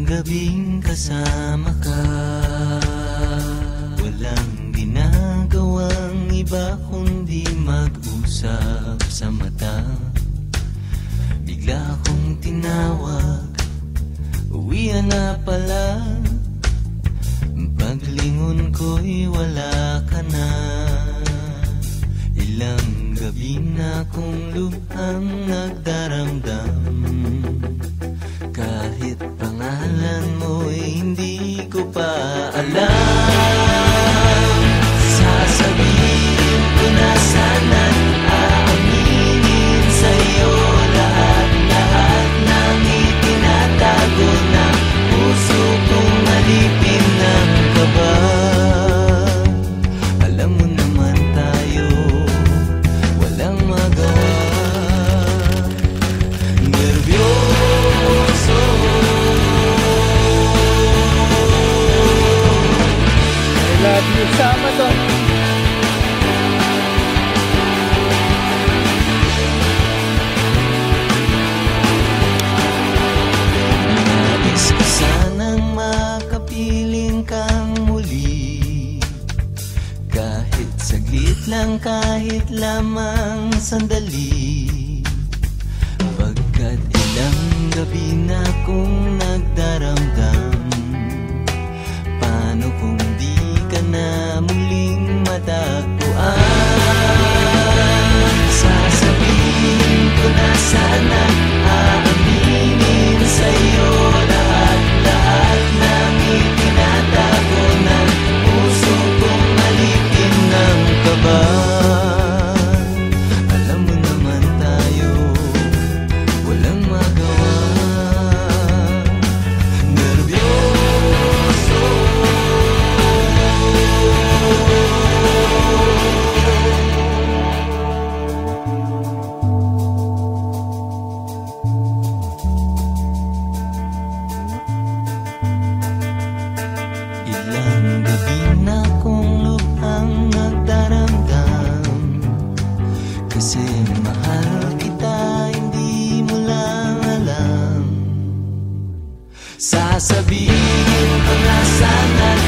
gabing kasama ka, walang ginagawang iba kundi mag-usap sa mata. Bigla kong tinawag, uwian na pala. Paglingon ko'y wala ka na. Ilang gabi na kong lubhang nagdaramdam, kahit pangalan mo'y hindi ko pa alam. Sasabihin ko na sana't aaminin sa'yo lahat-lahat ng itinatago na puso kong alipin ng kaba. Alam mo naman tayo, walang magawa. Nervyoso, I love you, sama to. nais ko sanang makapiling kang muli, kahit saglit lang, kahit lamang sandali. Pagkat ilang gabi na kong nagdaramdam, paano kung di ka na muling matagpuan? Sasabihin ko na sana, aaminin sa'yo lahat-lahat ng itinatago ng puso kong alipin ng kaba. Alam mo naman tayo, walang magawa. Nervyoso, ilang gabi na kong lubhang nagdaramdam, kasi mahal kita, hindi mo lang alam. Sasabihin ko na sana't